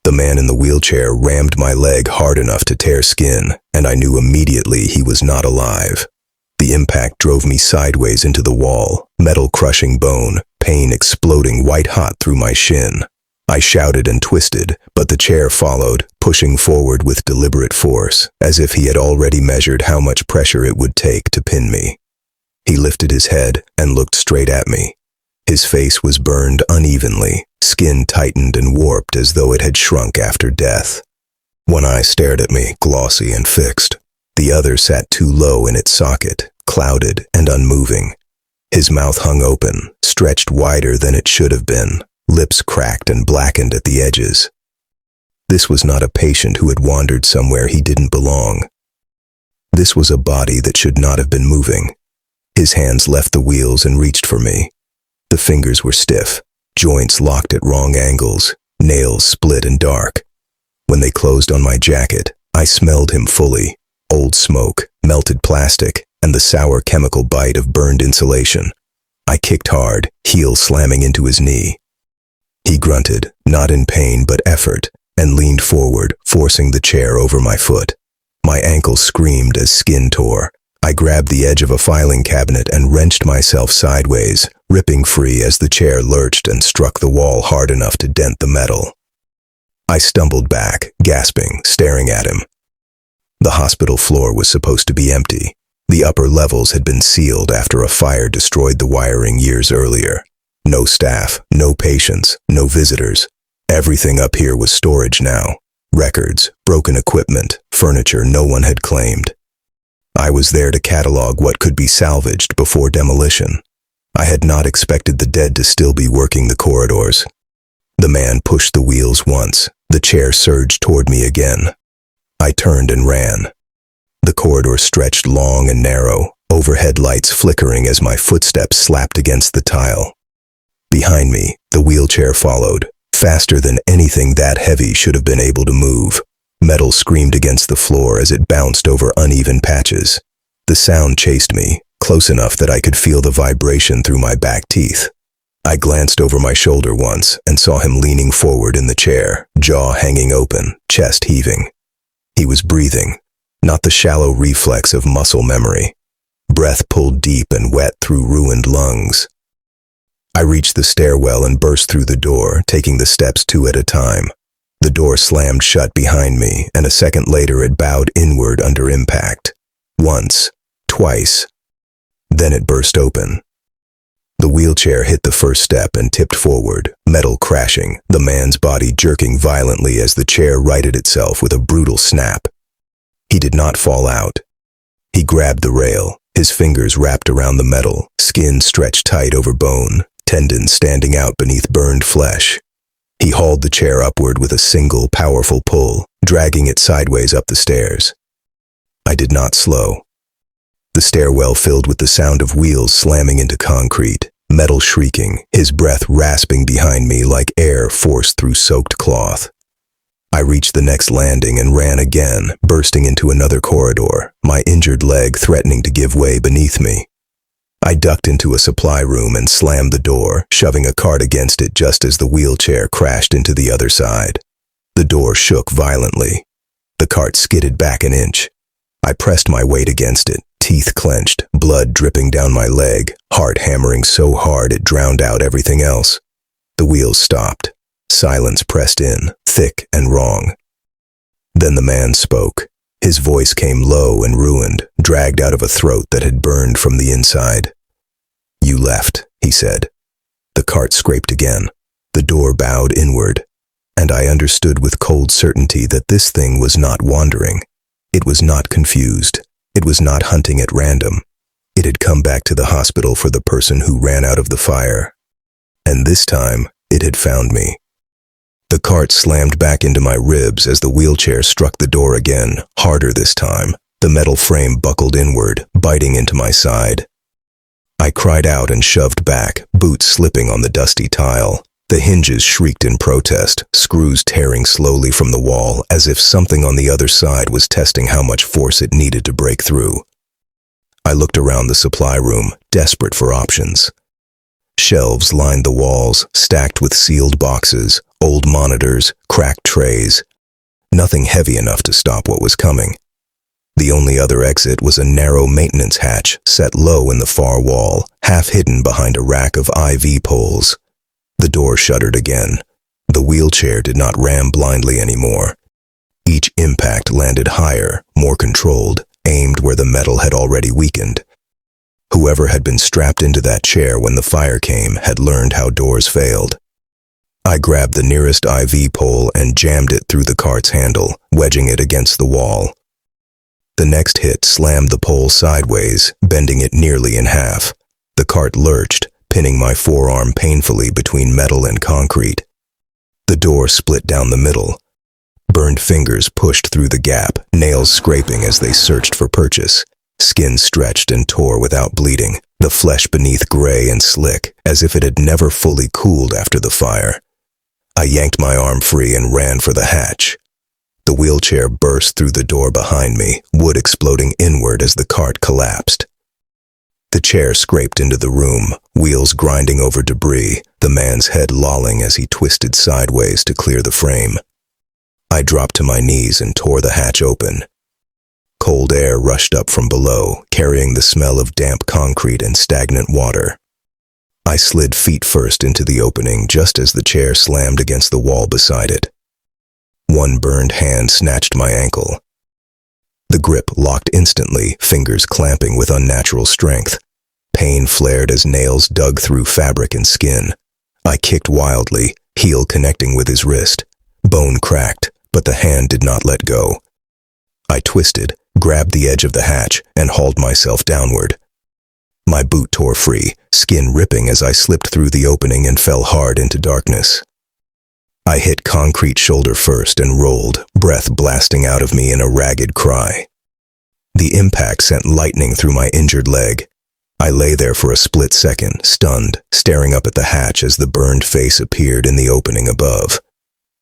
The man in the wheelchair rammed my leg hard enough to tear skin, and I knew immediately he was not alive. The impact drove me sideways into the wall, metal crushing bone, pain exploding white-hot through my shin. I shouted and twisted, but the chair followed, pushing forward with deliberate force, as if he had already measured how much pressure it would take to pin me. He lifted his head and looked straight at me. His face was burned unevenly, skin tightened and warped as though it had shrunk after death. One eye stared at me, glossy and fixed. The other sat too low in its socket, clouded and unmoving. His mouth hung open, stretched wider than it should have been, lips cracked and blackened at the edges. This was not a patient who had wandered somewhere he didn't belong. This was a body that should not have been moving. His hands left the wheels and reached for me. The fingers were stiff, joints locked at wrong angles, nails split and dark. When they closed on my jacket, I smelled him fully. Old smoke, melted plastic, and the sour chemical bite of burned insulation. I kicked hard, heel slamming into his knee. He grunted, not in pain but effort, and leaned forward, forcing the chair over my foot. My ankle screamed as skin tore. I grabbed the edge of a filing cabinet and wrenched myself sideways, ripping free as the chair lurched and struck the wall hard enough to dent the metal. I stumbled back, gasping, staring at him. The hospital floor was supposed to be empty. The upper levels had been sealed after a fire destroyed the wiring years earlier. No staff, no patients, no visitors. Everything up here was storage now. Records, broken equipment, furniture no one had claimed. I was there to catalog what could be salvaged before demolition. I had not expected the dead to still be working the corridors. The man pushed the wheels once. The chair surged toward me again. I turned and ran. The corridor stretched long and narrow, overhead lights flickering as my footsteps slapped against the tile. Behind me, the wheelchair followed, faster than anything that heavy should have been able to move. Metal screamed against the floor as it bounced over uneven patches. The sound chased me, close enough that I could feel the vibration through my back teeth. I glanced over my shoulder once and saw him leaning forward in the chair, jaw hanging open, chest heaving. He was breathing, not the shallow reflex of muscle memory. Breath pulled deep and wet through ruined lungs. I reached the stairwell and burst through the door, taking the steps two at a time. The door slammed shut behind me, and a second later it bowed inward under impact. Once, twice. Then it burst open. The wheelchair hit the first step and tipped forward, metal crashing, the man's body jerking violently as the chair righted itself with a brutal snap. He did not fall out. He grabbed the rail, his fingers wrapped around the metal, skin stretched tight over bone, tendons standing out beneath burned flesh. He hauled the chair upward with a single, powerful pull, dragging it sideways up the stairs. I did not slow. The stairwell filled with the sound of wheels slamming into concrete, metal shrieking, his breath rasping behind me like air forced through soaked cloth. I reached the next landing and ran again, bursting into another corridor, my injured leg threatening to give way beneath me. I ducked into a supply room and slammed the door, shoving a cart against it just as the wheelchair crashed into the other side. The door shook violently. The cart skidded back an inch. I pressed my weight against it, teeth clenched, blood dripping down my leg, heart hammering so hard it drowned out everything else. The wheels stopped. Silence pressed in, thick and wrong. Then the man spoke. His voice came low and ruined, dragged out of a throat that had burned from the inside. "You left," he said. The cart scraped again. The door bowed inward, and I understood with cold certainty that this thing was not wandering. It was not confused. It was not hunting at random. It had come back to the hospital for the person who ran out of the fire. And this time, it had found me. The cart slammed back into my ribs as the wheelchair struck the door again, harder this time. The metal frame buckled inward, biting into my side. I cried out and shoved back, boots slipping on the dusty tile. The hinges shrieked in protest, screws tearing slowly from the wall, as if something on the other side was testing how much force it needed to break through. I looked around the supply room, desperate for options. Shelves lined the walls, stacked with sealed boxes, old monitors, cracked trays. Nothing heavy enough to stop what was coming. The only other exit was a narrow maintenance hatch set low in the far wall, half hidden behind a rack of IV poles. The door shuttered again. The wheelchair did not ram blindly anymore. Each impact landed higher, more controlled, aimed where the metal had already weakened. Whoever had been strapped into that chair when the fire came had learned how doors failed. I grabbed the nearest IV pole and jammed it through the cart's handle, wedging it against the wall. The next hit slammed the pole sideways, bending it nearly in half. The cart lurched, pinning my forearm painfully between metal and concrete. The door split down the middle. Burned fingers pushed through the gap, nails scraping as they searched for purchase. Skin stretched and tore without bleeding, the flesh beneath gray and slick, as if it had never fully cooled after the fire. I yanked my arm free and ran for the hatch. The wheelchair burst through the door behind me, wood exploding inward as the cart collapsed. The chair scraped into the room, wheels grinding over debris, the man's head lolling as he twisted sideways to clear the frame. I dropped to my knees and tore the hatch open. Cold air rushed up from below, carrying the smell of damp concrete and stagnant water. I slid feet first into the opening just as the chair slammed against the wall beside it. One burned hand snatched my ankle. The grip locked instantly, fingers clamping with unnatural strength. Pain flared as nails dug through fabric and skin. I kicked wildly, heel connecting with his wrist. Bone cracked, but the hand did not let go. I twisted, grabbed the edge of the hatch, and hauled myself downward. My boot tore free, skin ripping as I slipped through the opening and fell hard into darkness. I hit concrete shoulder first and rolled, breath blasting out of me in a ragged cry. The impact sent lightning through my injured leg. I lay there for a split second, stunned, staring up at the hatch as the burned face appeared in the opening above.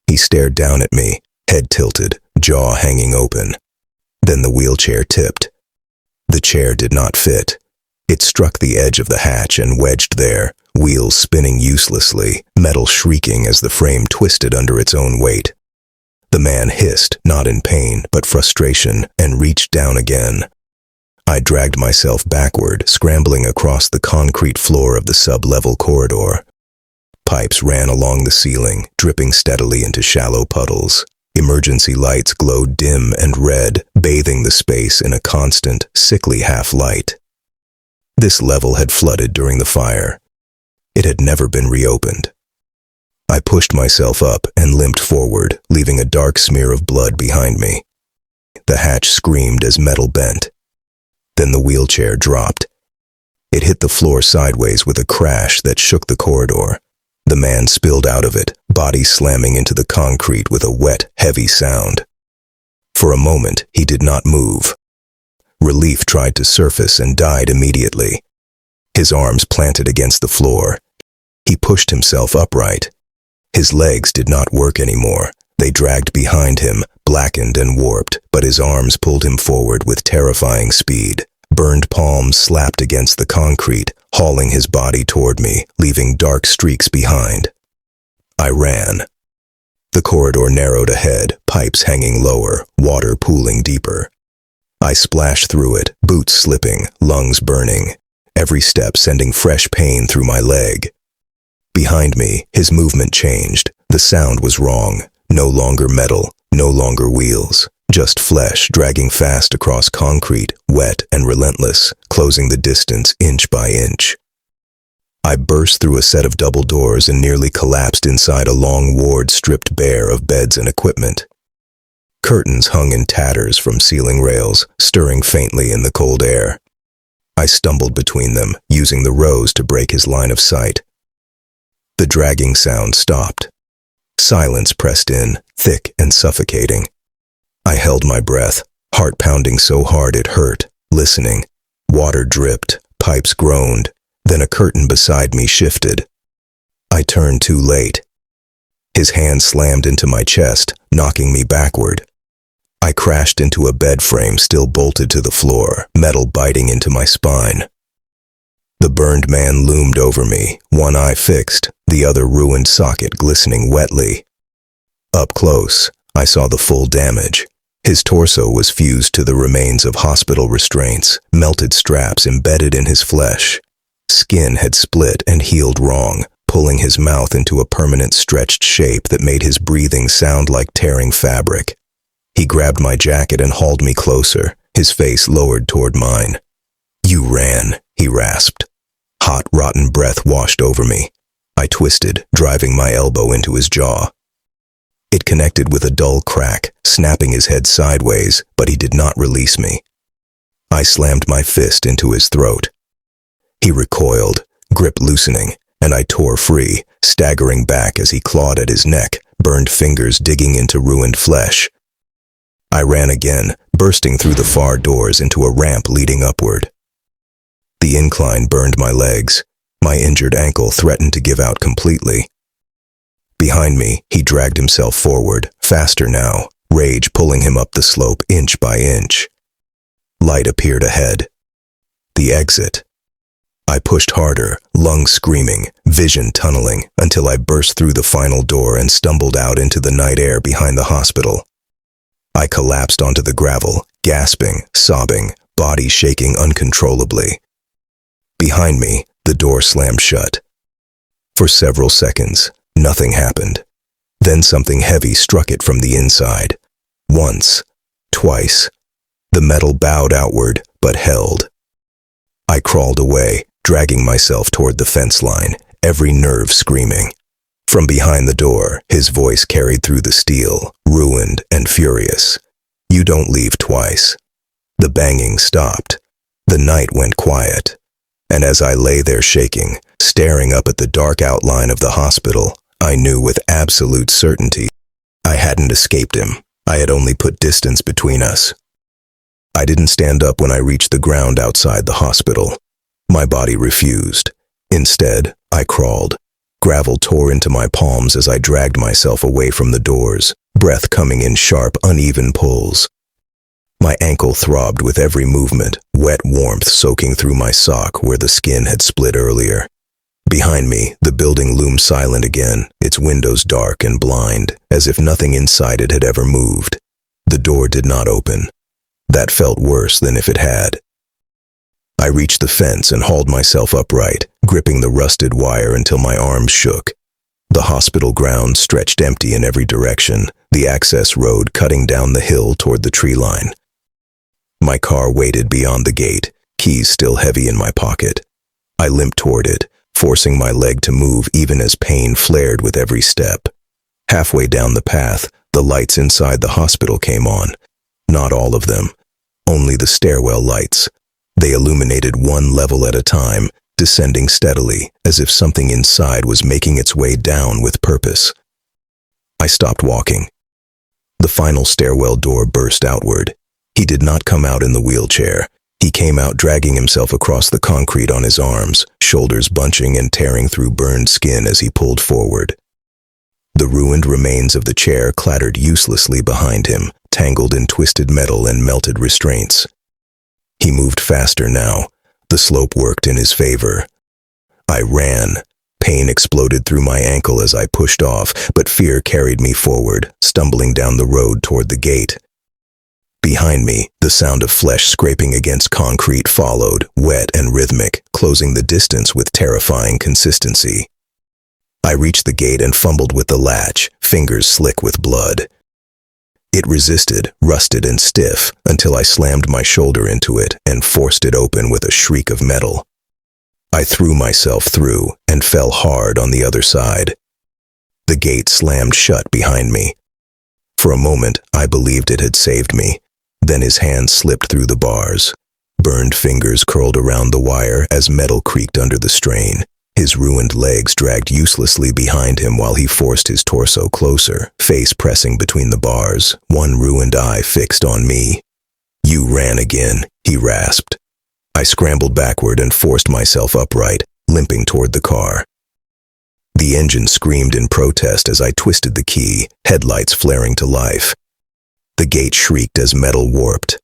He stared down at me, head tilted, jaw hanging open. Then the wheelchair tipped. The chair did not fit. It struck the edge of the hatch and wedged there, wheels spinning uselessly, metal shrieking as the frame twisted under its own weight. The man hissed, not in pain, but frustration, and reached down again. I dragged myself backward, scrambling across the concrete floor of the sub-level corridor. Pipes ran along the ceiling, dripping steadily into shallow puddles. Emergency lights glowed dim and red, bathing the space in a constant, sickly half-light. This level had flooded during the fire. It had never been reopened. I pushed myself up and limped forward, leaving a dark smear of blood behind me. The hatch screamed as metal bent. Then the wheelchair dropped. It hit the floor sideways with a crash that shook the corridor. The man spilled out of it, body slamming into the concrete with a wet, heavy sound. For a moment, he did not move. Relief tried to surface and died immediately. His arms planted against the floor. He pushed himself upright. His legs did not work anymore. They dragged behind him, blackened and warped, but his arms pulled him forward with terrifying speed. Burned palms slapped against the concrete, hauling his body toward me, leaving dark streaks behind. I ran. The corridor narrowed ahead, pipes hanging lower, water pooling deeper. I splashed through it, boots slipping, lungs burning, every step sending fresh pain through my leg. Behind me, his movement changed. The sound was wrong. No longer metal, no longer wheels. Just flesh dragging fast across concrete, wet and relentless, closing the distance inch by inch. I burst through a set of double doors and nearly collapsed inside a long ward stripped bare of beds and equipment. Curtains hung in tatters from ceiling rails, stirring faintly in the cold air. I stumbled between them, using the rows to break his line of sight. The dragging sound stopped. Silence pressed in, thick and suffocating. I held my breath, heart pounding so hard it hurt, listening. Water dripped, pipes groaned, then a curtain beside me shifted. I turned too late. His hand slammed into my chest, knocking me backward. I crashed into a bed frame still bolted to the floor, metal biting into my spine. The burned man loomed over me, one eye fixed, the other ruined socket glistening wetly. Up close, I saw the full damage. His torso was fused to the remains of hospital restraints, melted straps embedded in his flesh. Skin had split and healed wrong, pulling his mouth into a permanent stretched shape that made his breathing sound like tearing fabric. He grabbed my jacket and hauled me closer, his face lowered toward mine. "You ran," he rasped. Hot, rotten breath washed over me. I twisted, driving my elbow into his jaw. It connected with a dull crack, snapping his head sideways, but he did not release me. I slammed my fist into his throat. He recoiled, grip loosening, and I tore free, staggering back as he clawed at his neck, burned fingers digging into ruined flesh. I ran again, bursting through the far doors into a ramp leading upward. The incline burned my legs. My injured ankle threatened to give out completely. Behind me, he dragged himself forward, faster now, rage pulling him up the slope inch by inch. Light appeared ahead. The exit. I pushed harder, lungs screaming, vision tunneling, until I burst through the final door and stumbled out into the night air behind the hospital. I collapsed onto the gravel, gasping, sobbing, body shaking uncontrollably. Behind me, the door slammed shut. For several seconds, nothing happened. Then something heavy struck it from the inside. Once, twice. The metal bowed outward, but held. I crawled away, dragging myself toward the fence line, every nerve screaming. From behind the door, his voice carried through the steel, ruined and furious. "You don't leave twice." The banging stopped. The night went quiet. And as I lay there shaking, staring up at the dark outline of the hospital, I knew with absolute certainty I hadn't escaped him. I had only put distance between us. I didn't stand up when I reached the ground outside the hospital. My body refused. Instead, I crawled. Gravel tore into my palms as I dragged myself away from the doors, breath coming in sharp, uneven pulls. My ankle throbbed with every movement, wet warmth soaking through my sock where the skin had split earlier. Behind me, the building loomed silent again, its windows dark and blind, as if nothing inside it had ever moved. The door did not open. That felt worse than if it had. I reached the fence and hauled myself upright, gripping the rusted wire until my arms shook. The hospital grounds stretched empty in every direction, the access road cutting down the hill toward the tree line. My car waited beyond the gate, keys still heavy in my pocket. I limped toward it, forcing my leg to move even as pain flared with every step. Halfway down the path, the lights inside the hospital came on. Not all of them, only the stairwell lights. They illuminated one level at a time, descending steadily, as if something inside was making its way down with purpose. I stopped walking. The final stairwell door burst outward. He did not come out in the wheelchair. He came out dragging himself across the concrete on his arms, shoulders bunching and tearing through burned skin as he pulled forward. The ruined remains of the chair clattered uselessly behind him, tangled in twisted metal and melted restraints. He moved faster now. The slope worked in his favor. I ran. Pain exploded through my ankle as I pushed off, but fear carried me forward, stumbling down the road toward the gate. Behind me, the sound of flesh scraping against concrete followed, wet and rhythmic, closing the distance with terrifying consistency. I reached the gate and fumbled with the latch, fingers slick with blood. It resisted, rusted and stiff, until I slammed my shoulder into it and forced it open with a shriek of metal. I threw myself through and fell hard on the other side. The gate slammed shut behind me. For a moment, I believed it had saved me. Then his hand slipped through the bars. Burned fingers curled around the wire as metal creaked under the strain. His ruined legs dragged uselessly behind him while he forced his torso closer, face pressing between the bars, one ruined eye fixed on me. "You ran again," he rasped. I scrambled backward and forced myself upright, limping toward the car. The engine screamed in protest as I twisted the key, headlights flaring to life. The gate shrieked as metal warped.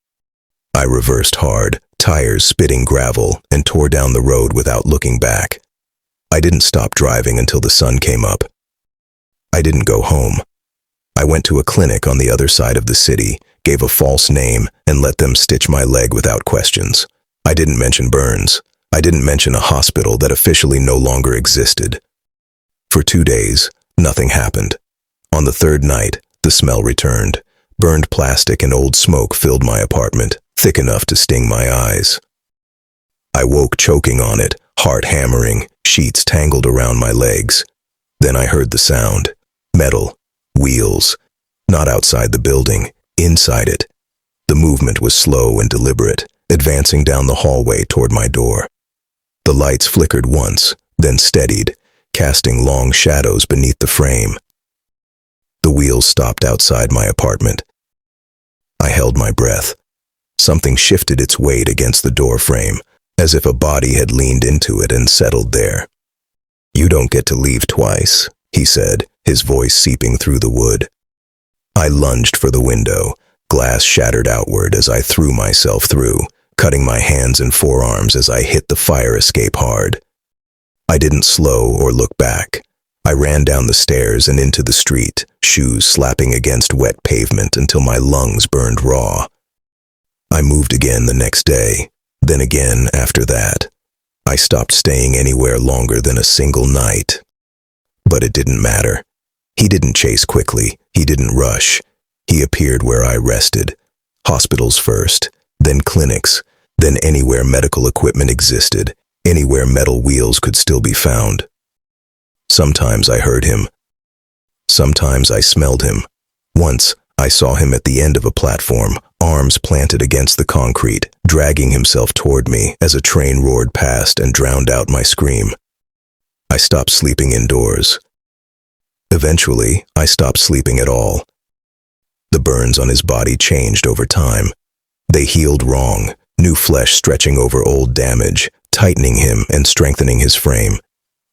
I reversed hard, tires spitting gravel, and tore down the road without looking back. I didn't stop driving until the sun came up. I didn't go home. I went to a clinic on the other side of the city, gave a false name, and let them stitch my leg without questions. I didn't mention burns. I didn't mention a hospital that officially no longer existed. For 2 days, nothing happened. On the third night, the smell returned. Burned plastic and old smoke filled my apartment, thick enough to sting my eyes. I woke choking on it, heart hammering, sheets tangled around my legs. Then I heard the sound. Metal. Wheels. Not outside the building, inside it. The movement was slow and deliberate, advancing down the hallway toward my door. The lights flickered once, then steadied, casting long shadows beneath the frame. The wheels stopped outside my apartment. I held my breath. Something shifted its weight against the door frame, as if a body had leaned into it and settled there. "You don't get to leave twice," he said, his voice seeping through the wood. I lunged for the window. Glass shattered outward as I threw myself through, cutting my hands and forearms as I hit the fire escape hard. I didn't slow or look back. I ran down the stairs and into the street, shoes slapping against wet pavement until my lungs burned raw. I moved again the next day, then again after that. I stopped staying anywhere longer than a single night. But it didn't matter. He didn't chase quickly. He didn't rush. He appeared where I rested. Hospitals first, then clinics, then anywhere medical equipment existed, anywhere metal wheels could still be found. Sometimes I heard him. Sometimes I smelled him. Once, I saw him at the end of a platform, arms planted against the concrete, dragging himself toward me as a train roared past and drowned out my scream. I stopped sleeping indoors. Eventually, I stopped sleeping at all. The burns on his body changed over time. They healed wrong, new flesh stretching over old damage, tightening him and strengthening his frame.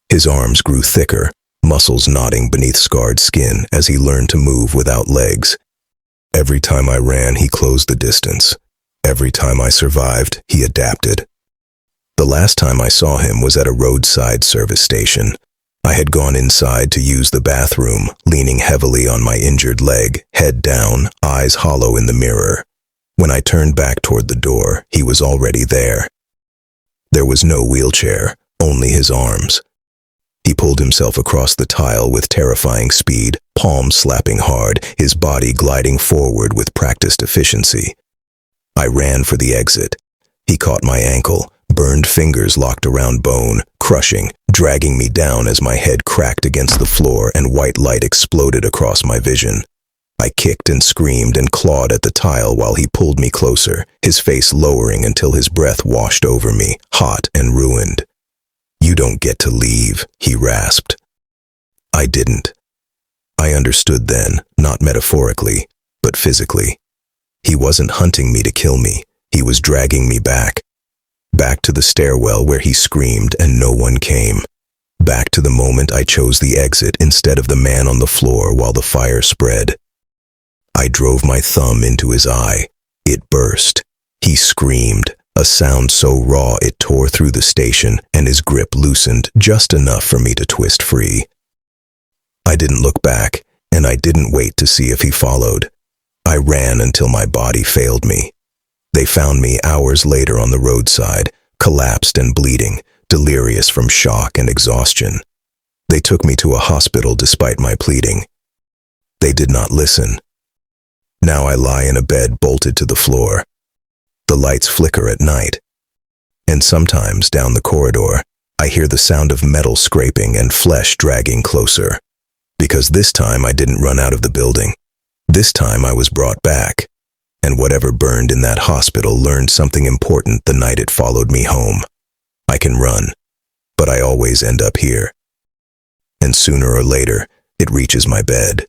His arms grew thicker, muscles knotting beneath scarred skin as he learned to move without legs. Every time I ran, he closed the distance. Every time I survived, he adapted. The last time I saw him was at a roadside service station. I had gone inside to use the bathroom, leaning heavily on my injured leg, head down, eyes hollow in the mirror. When I turned back toward the door, he was already there. There was no wheelchair, only his arms. He pulled himself across the tile with terrifying speed, palms slapping hard, his body gliding forward with practiced efficiency. I ran for the exit. He caught my ankle, burned fingers locked around bone, crushing, dragging me down as my head cracked against the floor and white light exploded across my vision. I kicked and screamed and clawed at the tile while he pulled me closer, his face lowering until his breath washed over me, hot and ruined. "You don't get to leave," he rasped. I didn't. I understood then, not metaphorically, but physically. He wasn't hunting me to kill me. He was dragging me back. Back to the stairwell where he screamed and no one came. Back to the moment I chose the exit instead of the man on the floor while the fire spread. I drove my thumb into his eye. It burst. He screamed, a sound so raw it tore through the station, and his grip loosened just enough for me to twist free. I didn't look back, and I didn't wait to see if he followed. I ran until my body failed me. They found me hours later on the roadside, collapsed and bleeding, delirious from shock and exhaustion. They took me to a hospital despite my pleading. They did not listen. Now I lie in a bed bolted to the floor. The lights flicker at night. And sometimes, down the corridor, I hear the sound of metal scraping and flesh dragging closer. Because this time I didn't run out of the building. This time I was brought back. And whatever burned in that hospital learned something important the night it followed me home. I can run, but I always end up here. And sooner or later, it reaches my bed.